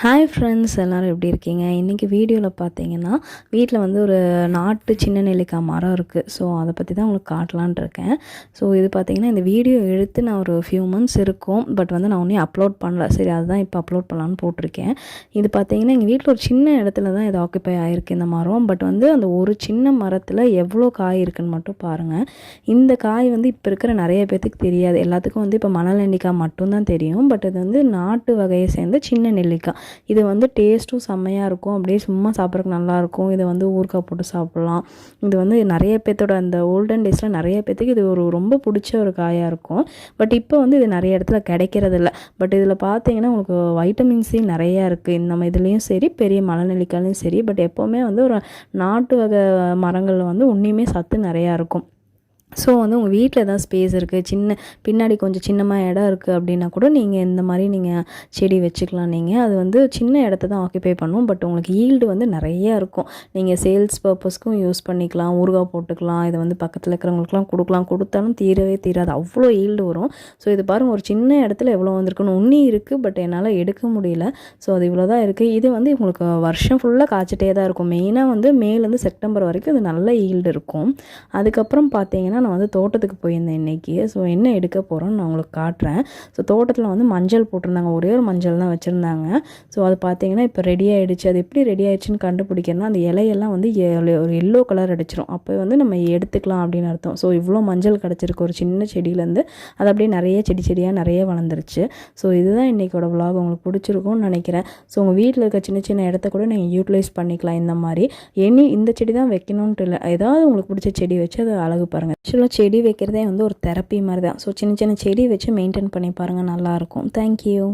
Hi friends, எல்லோரும் எப்படி இருக்கீங்க? இன்றைக்கி வீடியோவில் பார்த்தீங்கன்னா வீட்டில் வந்து ஒரு நாட்டு சின்ன நெல்லிக்காய் மரம் இருக்குது. ஸோ அதை பற்றி தான் உங்களுக்கு காட்டலான் இருக்கேன். ஸோ இது பார்த்திங்கன்னா இந்த வீடியோ எடுத்து நான் ஒரு ஃபியூ மந்த்ஸ் இருக்கும், பட் வந்து நான் ஒன்றும் அப்லோட் பண்ணல. சரி, அதுதான் இப்போ அப்லோட் பண்ணலான்னு போட்டிருக்கேன். இது பார்த்திங்கன்னா எங்கள் வீட்டில் ஒரு சின்ன இடத்துல தான் இது ஆக்குப்பை ஆகிருக்கு இந்த மரம். பட் வந்து அந்த ஒரு சின்ன மரத்தில் எவ்வளோ காய் இருக்குதுன்னு மட்டும் பாருங்கள். இந்த காய் வந்து இப்போ இருக்கிற நிறைய பேர்த்துக்கு தெரியாது. எல்லாத்துக்கும் வந்து இப்போ மணல் நெல்லிக்காய் மட்டும்தான் தெரியும். பட் இது வந்து நாட்டு வகையை சேர்ந்த சின்ன நெல்லிக்காய். இது வந்து டேஸ்ட்டும் செம்மையாக இருக்கும். அப்படியே சும்மா சாப்பிட்றதுக்கு நல்லாயிருக்கும். இதை வந்து ஊறுகாய் போட்டு சாப்பிட்லாம். இது வந்து நிறைய பேர்த்தோட அந்த ஓல்டன் டேஸில் நிறைய பேர்த்துக்கு இது ஒரு ரொம்ப பிடிச்ச ஒரு காயாக இருக்கும். பட் இப்போ வந்து இது நிறைய இடத்துல கிடைக்கிறதில்ல. பட் இதில் பார்த்தீங்கன்னா உங்களுக்கு வைட்டமின் சி நிறையா இருக்குது. நம்ம இதுலேயும் சரி, பெரிய மலைநெல்லிக்காயிலையும் சரி. பட் எப்போவுமே வந்து ஒரு நாட்டு வகை மரங்களில் வந்து உன்னியுமே சத்து நிறையா இருக்கும். ஸோ வந்து உங்கள் வீட்டில் எதாவது ஸ்பேஸ் இருக்குது, பின்னாடி கொஞ்சம் சின்னமாக இடம் இருக்குது அப்படின்னா கூட நீங்கள் இந்த மாதிரி நீங்கள் செடி வச்சுக்கலாம். நீங்கள் அது வந்து சின்ன இடத்த தான் ஆக்கியபை பண்ணும். பட் உங்களுக்கு ஈல்டு வந்து நிறையா இருக்கும். நீங்கள் சேல்ஸ் பர்பஸ்க்கும் யூஸ் பண்ணிக்கலாம், ஊறுகாய் போட்டுக்கலாம். இதை வந்து பக்கத்தில் இருக்கிறவங்களுக்குலாம் கொடுத்தாலும் தீரவே தீராது, அவ்வளோ ஈல்டு வரும். ஸோ இது பாருங்கள், ஒரு சின்ன இடத்துல எவ்வளோ வந்திருக்குன்னு. உன்னி இருக்குது, பட் என்னால் எடுக்க முடியல. ஸோ அது இவ்வளோ தான் இருக்குது. இது வந்து உங்களுக்கு வருஷம் ஃபுல்லாக காய்ச்சிட்டே தான் இருக்கும். மெயினாக வந்து மேலேருந்து செப்டம்பர் வரைக்கும் இது நல்ல ஈல்டு இருக்கும். அதுக்கப்புறம் பார்த்தீங்கன்னா நான் வந்து தோட்டத்துக்கு போயிருந்தேன் இன்றைக்கி. ஸோ என்ன எடுக்க போகிறோன்னு நான் உங்களுக்கு காட்டுறேன். ஸோ தோட்டத்தில் வந்து மஞ்சள் போட்டிருந்தாங்க, ஒரே ஒரு மஞ்சள் தான் வச்சுருந்தாங்க. ஸோ அது பார்த்தீங்கன்னா இப்போ ரெடி ஆகிடுச்சு. அது எப்படி ரெடி ஆகிடுச்சின்னு கண்டுபிடிக்கிறதுனா அந்த இலையெல்லாம் வந்து ஒரு எல்லோ கலர் அடிச்சிடும். அப்போ வந்து நம்ம எடுத்துக்கலாம் அப்படின்னு அர்த்தம். ஸோ இவ்வளோ மஞ்சள் கிடச்சிருக்கு ஒரு சின்ன செடியிலேருந்து. அது அப்படியே நிறைய செடியாக நிறைய வளர்ந்துருச்சு. ஸோ இதுதான் இன்றைக்கோட விலாக். உங்களுக்கு பிடிச்சிருக்கும்னு நினைக்கிறேன். ஸோ உங்கள் வீட்டில் இருக்க சின்ன சின்ன இடத்த கூட நீங்கள் யூட்டிலைஸ் பண்ணிக்கலாம். இந்த மாதிரி இந்த செடி தான் வைக்கணுன்ட்டு இல்லை, ஏதாவது உங்களுக்கு பிடிச்ச செடி வச்சு அதை அழகு பாருங்கள். ஆக்சுவலாக செடி வைக்கிறதே வந்து ஒரு தெரப்பி மாதிரி தான். ஸோ சின்ன சின்ன செடி வச்சு மெயின்டைன் பண்ணி பாருங்கள், நல்லாயிருக்கும். தேங்க்யூ.